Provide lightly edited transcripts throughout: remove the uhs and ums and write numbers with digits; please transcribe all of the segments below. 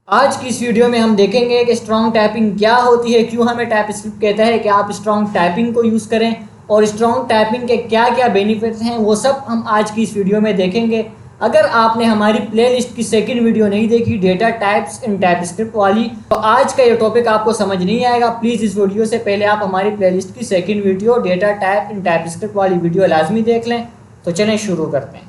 आज की इस वीडियो में हम देखेंगे कि स्ट्रॉन्ग टाइपिंग क्या होती है, क्यों हमें टाइपस्क्रिप्ट कहता है कि आप स्ट्रॉन्ग टाइपिंग को यूज़ करें और स्ट्रॉन्ग टाइपिंग के क्या क्या बेनिफिट्स हैं, वो सब हम आज की इस वीडियो में देखेंगे। अगर आपने हमारी प्लेलिस्ट की सेकंड वीडियो नहीं देखी, डेटा टाइप्स इन टाइपस्क्रिप्ट वाली, तो आज का ये टॉपिक आपको समझ नहीं आएगा। प्लीज़ इस वीडियो से पहले आप हमारी प्लेलिस्ट की second video data type in TypeScript वाली वीडियो लाजमी देख लें। तो चलें शुरू करते हैं।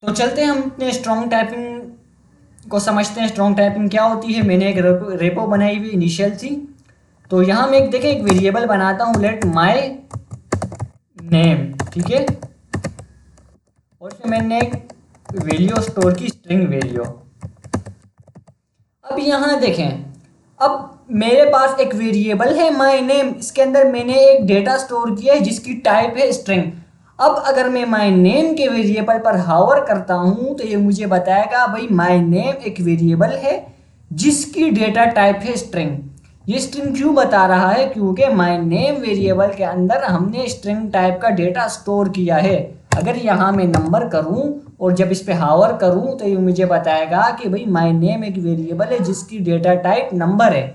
तो चलते हैं, हम अपने स्ट्रॉन्ग टाइपिंग को समझते हैं। स्ट्रॉन्ग टाइपिंग क्या होती है। मैंने एक रेपो बनाई हुई इनिशियल थी। तो यहाँ मैं देखें एक वेरिएबल बनाता हूँ, लेट माय नेम, ठीक है। और फिर मैंने एक वैल्यू स्टोर की, स्ट्रिंग वैल्यू। अब यहाँ देखें, अब मेरे पास एक वेरिएबल है माय नेम, इसके अंदर मैंने एक डेटा स्टोर किया है जिसकी टाइप है स्ट्रिंग। अब अगर मैं माय नेम के वेरिएबल पर हावर करता हूं तो ये मुझे बताएगा भाई माय नेम एक वेरिएबल है जिसकी डेटा टाइप है स्ट्रिंग। ये स्ट्रिंग क्यों बता रहा है? क्योंकि माय नेम वेरिएबल के अंदर हमने स्ट्रिंग टाइप का डेटा स्टोर किया है। अगर यहाँ मैं नंबर करूँ और जब इस पे हावर करूँ तो ये मुझे बताएगा कि भाई माय नेम एक वेरिएबल है जिसकी डेटा टाइप नंबर है।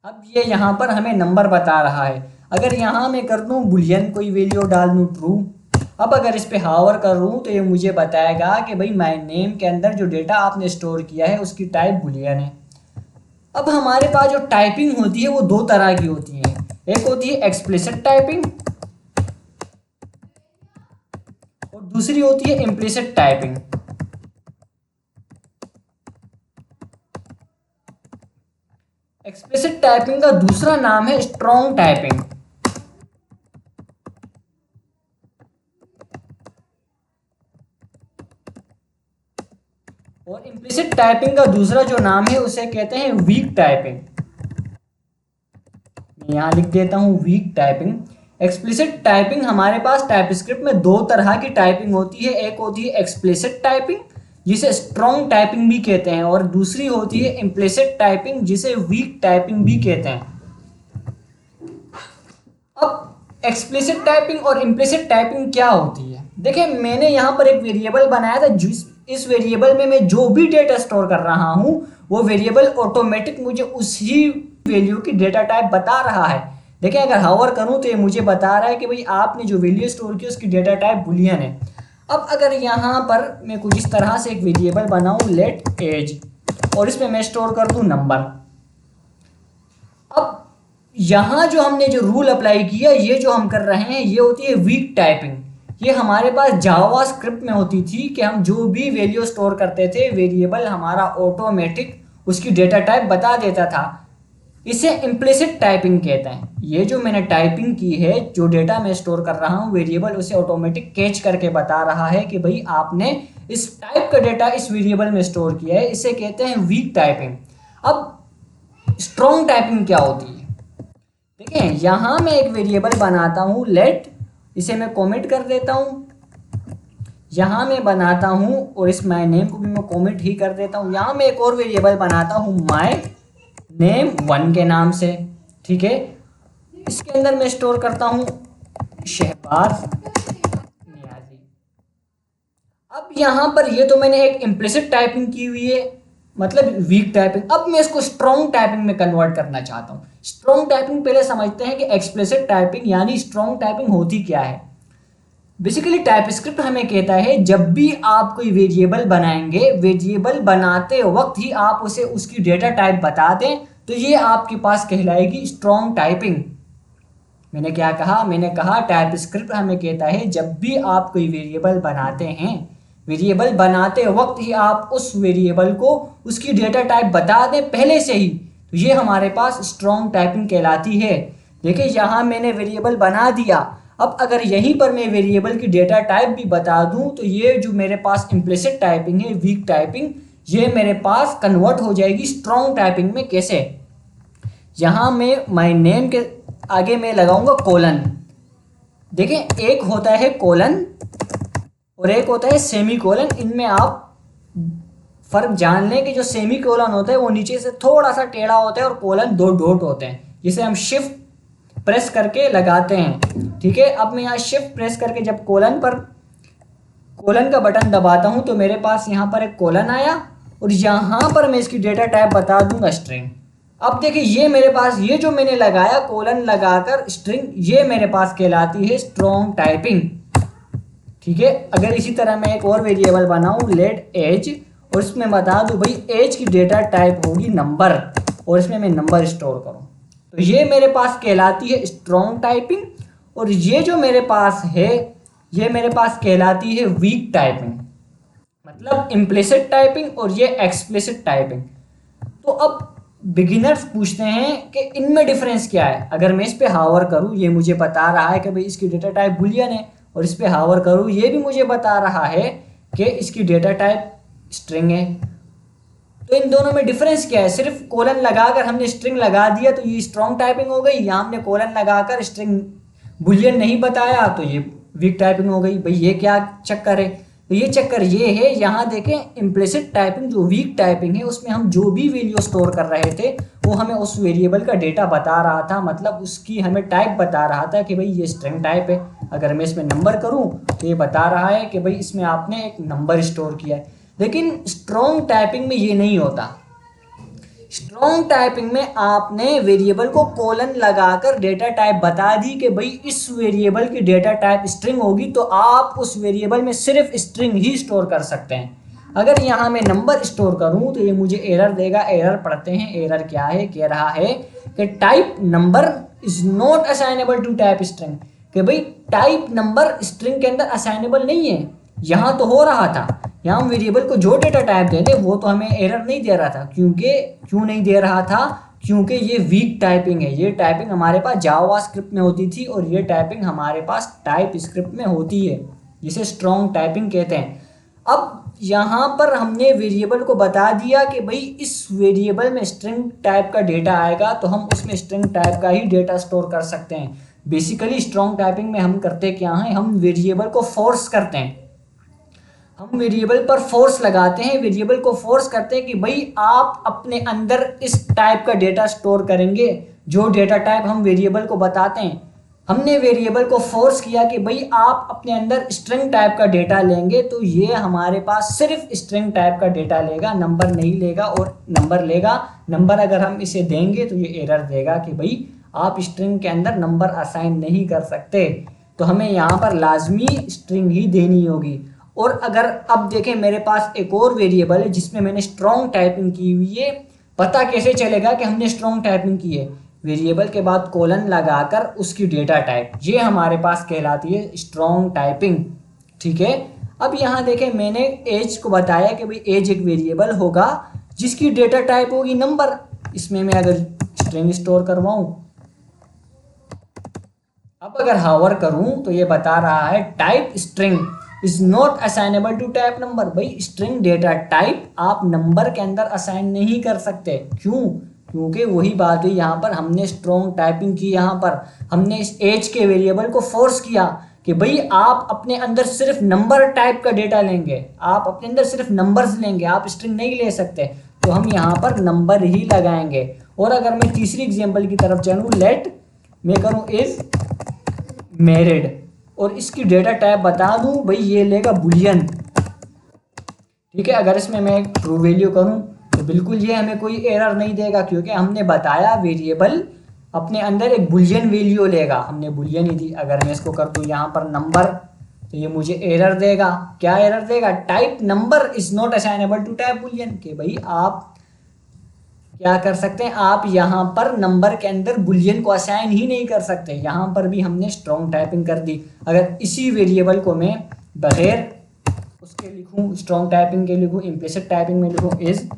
अब ये यहाँ पर हमें नंबर बता रहा है। अगर यहाँ मैं कर दूँ बुलियन, कोई वैल्यू डाल दूँ ट्रू। अब अगर इस पे हावर करूँ तो ये मुझे बताएगा कि भाई माय नेम के अंदर जो डेटा आपने स्टोर किया है उसकी टाइप बुलियन है। अब हमारे पास जो टाइपिंग होती है वो दो तरह की होती है। एक होती है एक्सप्लिसिट टाइपिंग और दूसरी होती है इम्प्लिसिट टाइपिंग। एक्सप्लिसिट टाइपिंग का दूसरा नाम है स्ट्रॉन्ग टाइपिंग और इम्प्लिसिट टाइपिंग का दूसरा जो नाम है उसे कहते हैं वीक टाइपिंग। मैं यहाँ लिख देता हूँ वीक टाइपिंग। एक्सप्लिसिट टाइपिंग, हमारे पास टाइपस्क्रिप्ट में दो तरह की टाइपिंग होती है। एक होती है एक्सप्लिसिट टाइपिंग जिसे स्ट्रॉन्ग टाइपिंग भी कहते हैं, और दूसरी होती है इम्प्लिसिट टाइपिंग जिसे वीक टाइपिंग भी कहते हैं। अब एक्सप्लिसिट टाइपिंग और इम्प्लिसिट टाइपिंग क्या होती है? देखिए, मैंने यहाँ पर एक वेरिएबल बनाया था, जिस इस वेरिएबल में मैं जो भी डेटा स्टोर कर रहा हूँ वो वेरिएबल ऑटोमेटिक मुझे उसी वैल्यू की डेटा टाइप बता रहा है। देखिए, अगर हावर करूँ तो ये मुझे बता रहा है कि भाई आपने जो वैल्यू स्टोर की उसकी डेटा टाइप बुलियन है। अब अगर यहाँ पर मैं कुछ इस तरह से एक वेरिएबल बनाऊँ, लेट एज, और इसमें मैं स्टोर कर दूँ नंबर। अब यहाँ जो हमने जो रूल अप्लाई किया, ये जो हम कर रहे हैं, ये होती है वीक टाइपिंग। ये हमारे पास जावा स्क्रिप्ट में होती थी कि हम जो भी वैल्यू स्टोर करते थे वेरिएबल हमारा ऑटोमेटिक उसकी डेटा टाइप बता देता था। इसे इम्प्लिसिट टाइपिंग कहते हैं। ये जो मैंने टाइपिंग की है, जो डेटा मैं स्टोर कर रहा हूँ वेरिएबल उसे ऑटोमेटिक कैच करके बता रहा है कि भाई आपने इस टाइप का डेटा इस वेरिएबल में स्टोर किया है। इसे कहते हैं वीक टाइपिंग। अब स्ट्रॉन्ग टाइपिंग क्या होती है? देखिए, यहाँ मैं एक वेरिएबल बनाता हूँ लेट, इसे मैं कमेंट कर देता हूँ। यहाँ मैं बनाता हूँ और इस माय नेम को भी मैं कमेंट ही कर देता हूँ। यहाँ मैं एक और वेरिएबल बनाता हूँ माय नेम 1 के नाम से, ठीक है। इसके अंदर मैं स्टोर करता हूँ शहबाज नियाजी। अब यहाँ पर ये तो मैंने एक इम्प्लिसिट टाइपिंग की हुई है, मतलब वीक टाइपिंग। अब मैं इसको स्ट्रॉन्ग टाइपिंग में कन्वर्ट करना चाहता हूँ। स्ट्रॉन्ग टाइपिंग पहले समझते हैं कि एक्सप्लिसिट टाइपिंग यानी स्ट्रॉन्ग टाइपिंग होती क्या है। बेसिकली टाइपस्क्रिप्ट हमें कहता है जब भी आप कोई वेरिएबल बनाएंगे, वेरिएबल बनाते वक्त ही आप उसे उसकी डेटा टाइप बता दें तो ये आपके पास कहलाएगी स्ट्रॉन्ग टाइपिंग। मैंने क्या कहा? मैंने कहा टाइपस्क्रिप्ट हमें कहता है जब भी आप कोई वेरिएबल बनाते हैं, वेरिएबल बनाते वक्त ही आप उस वेरिएबल को उसकी डेटा टाइप बता दें पहले से ही, तो ये हमारे पास स्ट्रॉन्ग टाइपिंग कहलाती है। देखिए, यहाँ मैंने वेरिएबल बना दिया। अब अगर यहीं पर मैं वेरिएबल की डेटा टाइप भी बता दूं तो ये जो मेरे पास इम्प्लिसिट टाइपिंग है, वीक टाइपिंग, ये मेरे पास कन्वर्ट हो जाएगी स्ट्रॉन्ग टाइपिंग में। कैसे? यहाँ मैं माय नेम के आगे मैं लगाऊंगा कोलन। देखिए, एक होता है कोलन और एक होता है सेमी कोलन। इनमें आप फर्क जान लें कि जो सेमी कोलन होता है वो नीचे से थोड़ा सा टेढ़ा होता है और कोलन दो डॉट होते हैं, जिसे हम शिफ्ट प्रेस करके लगाते हैं, ठीक ठीक है, अब मैं यहाँ शिफ्ट प्रेस करके जब कोलन का बटन दबाता हूँ तो मेरे पास यहाँ पर एक कोलन आया और यहाँ पर मैं इसकी डेटा टाइप बता दूंगा स्ट्रिंग। अब देखिए ये मेरे पास ये जो मैंने लगाया कोलन लगाकर स्ट्रिंग, ये मेरे पास कहलाती है स्ट्रॉन्ग टाइपिंग। ठीक है, अगर इसी तरह मैं एक और वेरिएबल बनाऊं लेट एज और इसमें बता दूं भाई एज की डेटा टाइप होगी नंबर और इसमें मैं नंबर स्टोर करूं, तो ये मेरे पास कहलाती है स्ट्रॉन्ग टाइपिंग। और ये जो मेरे पास है ये मेरे पास कहलाती है वीक टाइपिंग, मतलब इम्प्लिसिट टाइपिंग और ये एक्सप्लिसिट टाइपिंग। तो अब बिगिनर्स पूछते हैं कि इनमें डिफरेंस क्या है। अगर मैं इस पे हावर करूं ये मुझे बता रहा है कि भाई इसकी डेटा टाइप बुलियन है, और इस पे हावर करूं ये भी मुझे बता रहा है कि इसकी डेटा टाइप स्ट्रिंग है। तो इन दोनों में डिफरेंस क्या है? सिर्फ कोलन लगाकर हमने स्ट्रिंग लगा दिया तो ये स्ट्रॉन्ग टाइपिंग हो गई, या हमने कोलन लगाकर स्ट्रिंग बुलियन नहीं बताया तो ये वीक टाइपिंग हो गई। भाई ये क्या चक्कर है? तो ये चक्कर ये है, यहाँ देखें इम्प्लिसिट टाइपिंग जो वीक टाइपिंग है उसमें हम जो भी वैल्यू स्टोर कर रहे थे वो हमें उस वेरिएबल का डेटा बता रहा था, मतलब उसकी हमें टाइप बता रहा था कि भाई ये स्ट्रिंग टाइप है। अगर मैं इसमें नंबर करूँ तो ये बता रहा है कि भाई इसमें आपने एक नंबर स्टोर किया है। लेकिन स्ट्रॉन्ग टाइपिंग में ये नहीं होता। स्ट्रॉन्ग टाइपिंग में आपने वेरिएबल को कोलन लगाकर डेटा टाइप बता दी कि भाई इस वेरिएबल की डेटा टाइप स्ट्रिंग होगी, तो आप उस वेरिएबल में सिर्फ स्ट्रिंग ही स्टोर कर सकते हैं। अगर यहाँ मैं नंबर स्टोर करूँ तो ये मुझे एरर देगा। एरर पढ़ते हैं, एरर क्या है? कह रहा है कि type number is not assignable to type string, कि भाई टाइप नंबर स्ट्रिंग के अंदर असाइनेबल नहीं है। यहाँ तो हो रहा था, यहाँ हम वेरिएबल को जो डेटा टाइप देते वो तो हमें एरर नहीं दे रहा था, क्यों नहीं दे रहा था? क्योंकि ये वीक टाइपिंग है। ये टाइपिंग हमारे पास जावा स्क्रिप्ट में होती थी और ये टाइपिंग हमारे पास टाइप स्क्रिप्ट में होती है, जिसे स्ट्रॉन्ग टाइपिंग कहते हैं। अब यहाँ पर हमने वेरिएबल को बता दिया कि भाई इस वेरिएबल में स्ट्रिंग टाइप का डेटा आएगा, तो हम उसमें स्ट्रिंग टाइप का ही डेटा स्टोर कर सकते हैं। बेसिकली स्ट्रॉन्ग टाइपिंग में हम करते क्या हैं? हम वेरिएबल को फोर्स करते हैं, हम वेरिएबल पर फोर्स लगाते हैं, वेरिएबल को फोर्स करते हैं कि भाई आप अपने अंदर इस टाइप का डेटा स्टोर करेंगे जो डेटा टाइप हम वेरिएबल को बताते हैं। हमने वेरिएबल को फोर्स किया कि भाई आप अपने अंदर स्ट्रिंग टाइप का डेटा लेंगे, तो ये हमारे पास सिर्फ स्ट्रिंग टाइप का डेटा लेगा, नंबर नहीं लेगा। और नंबर लेगा, नंबर अगर हम इसे देंगे तो ये एरर देगा कि भाई आप स्ट्रिंग के अंदर नंबर असाइन नहीं कर सकते, तो हमें यहाँ पर लाजमी स्ट्रिंग ही देनी होगी। और अगर अब देखें मेरे पास एक और वेरिएबल है जिसमें मैंने स्ट्रॉन्ग टाइपिंग की हुई है, पता कैसे चलेगा कि हमने स्ट्रॉन्ग टाइपिंग की है? वेरिएबल के बाद कोलन लगाकर उसकी डेटा टाइप, ये हमारे पास कहलाती है स्ट्रॉन्ग टाइपिंग। ठीक है, अब यहाँ देखें मैंने एज को बताया कि भाई एज एक वेरिएबल होगा जिसकी डेटा टाइप होगी नंबर। इसमें मैं अगर स्ट्रिंग स्टोर करवाऊँ, अब अगर हावर करूँ तो ये बता रहा है type string is not assignable to type number. भाई स्ट्रिंग डेटा टाइप आप नंबर के अंदर असाइन नहीं कर सकते। क्यों? क्योंकि वही बात हुई, यहाँ पर हमने स्ट्रॉन्ग टाइपिंग की, यहाँ पर हमने इस एज के वेरिएबल को फोर्स किया कि भाई आप अपने अंदर सिर्फ नंबर टाइप का डेटा लेंगे, आप अपने अंदर सिर्फ नंबर्स लेंगे, आप स्ट्रिंग नहीं ले सकते, तो हम यहाँ पर नंबर ही लगाएंगे। और अगर मैं तीसरी एग्जाम्पल की तरफ चलूँ, लेट मैं करूँ इज मैरिड और इसकी डेटा टाइप बता दूं, भाई ये लेगा बुलियन। ठीक है, अगर इसमें मैं ट्रू वैल्यू करूं तो बिल्कुल ये हमें कोई एरर नहीं देगा, क्योंकि हमने बताया वेरिएबल अपने अंदर एक बुलियन वैल्यू लेगा, हमने बुलियन ही दी। अगर मैं इसको कर दूं यहाँ पर नंबर, तो ये मुझे एरर देगा। क्या एरर देगा? Type number is not assignable to type boolean, कि भाई आप क्या कर सकते हैं, आप यहाँ पर नंबर के अंदर बुलियन को असाइन ही नहीं कर सकते। यहाँ पर भी हमने स्ट्रॉन्ग टाइपिंग कर दी। अगर इसी वेरिएबल को मैं बगैर उसके लिखूँ, स्ट्रॉन्ग टाइपिंग के लिखूँ, इम्प्लिसिट टाइपिंग में लिखूँ इज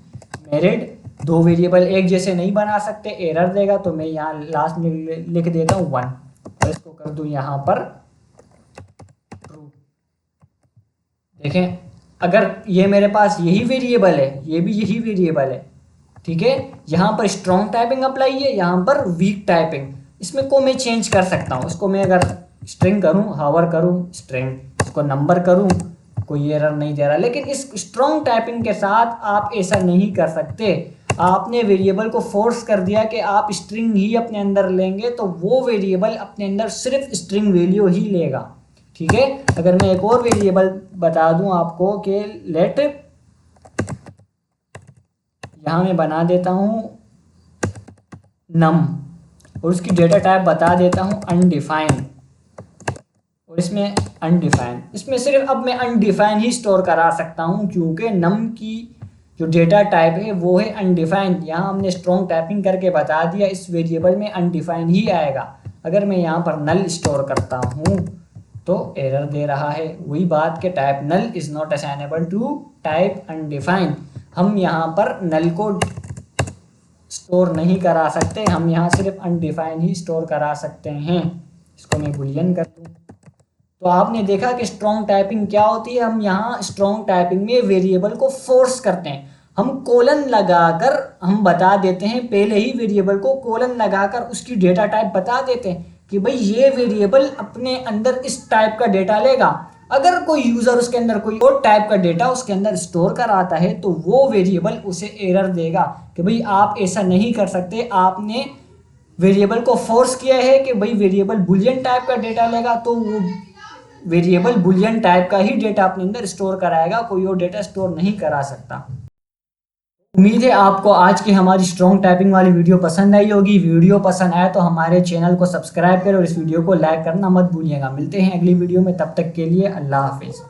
मैरिड, दो वेरिएबल एक जैसे नहीं बना सकते, एरर देगा। तो मैं यहाँ लास्ट में लिख देता हूँ 1 और इसको कर दूँ यहाँ पर ट्रू। देखें, अगर ये मेरे पास यही वेरिएबल है, ये भी यही वेरिएबल है, ठीक है, यहाँ पर स्ट्रॉन्ग टाइपिंग अप्लाई है, यहाँ पर वीक टाइपिंग। इसमें को मैं चेंज कर सकता हूँ। इसको मैं अगर स्ट्रिंग करूँ, हावर करूँ स्ट्रिंग, इसको नंबर करूँ, कोई एरर नहीं दे रहा। लेकिन इस स्ट्रॉन्ग टाइपिंग के साथ आप ऐसा नहीं कर सकते। आपने वेरिएबल को फोर्स कर दिया कि आप स्ट्रिंग ही अपने अंदर लेंगे, तो वो वेरिएबल अपने अंदर सिर्फ स्ट्रिंग वैल्यू ही लेगा। ठीक है, अगर मैं एक और वेरिएबल बता दूं आपको कि लेट, यहाँ मैं बना देता हूँ नम, और उसकी डेटा टाइप बता देता हूँ अनडिफाइन, और इसमें अनडिफाइन, इसमें सिर्फ अब मैं अनडिफाइन ही स्टोर करा सकता हूँ क्योंकि नम की जो डेटा टाइप है वो है अनडिफाइंड। यहाँ हमने स्ट्रॉन्ग टाइपिंग करके बता दिया इस वेरिएबल में अनडिफाइंड ही आएगा। अगर मैं यहाँ पर नल स्टोर करता हूँ तो एरर दे रहा है, वही बात के type null is not assignable to type undefined. हम यहाँ पर नल को स्टोर नहीं करा सकते, हम यहाँ सिर्फ अनडिफाइंड ही स्टोर करा सकते हैं। इसको मैं बुलियन कर दूँ। तो आपने देखा कि स्ट्रॉन्ग टाइपिंग क्या होती है। हम यहाँ स्ट्रॉन्ग टाइपिंग में वेरिएबल को फोर्स करते हैं, हम कोलन लगाकर हम बता देते हैं, पहले ही वेरिएबल को कोलन लगाकर उसकी डेटा टाइप बता देते हैं कि भाई ये वेरिएबल अपने अंदर इस टाइप का डेटा लेगा। अगर कोई यूज़र उसके अंदर कोई और टाइप का डेटा उसके अंदर स्टोर कराता है तो वो वेरिएबल उसे एरर देगा कि भाई आप ऐसा नहीं कर सकते, आपने वेरिएबल को फोर्स किया है कि भाई वेरिएबल बुलियन टाइप का डेटा लेगा, तो वो वेरिएबल बुलियन टाइप का ही डेटा अपने अंदर स्टोर कराएगा, कोई और डेटा स्टोर नहीं करा सकता। उम्मीद है आपको आज की हमारी स्ट्रॉन्ग टाइपिंग वाली वीडियो पसंद आई होगी। वीडियो पसंद आए तो हमारे चैनल को सब्सक्राइब करें और इस वीडियो को लाइक करना मत भूलिएगा। मिलते हैं अगली वीडियो में, तब तक के लिए अल्लाह हाफिज़।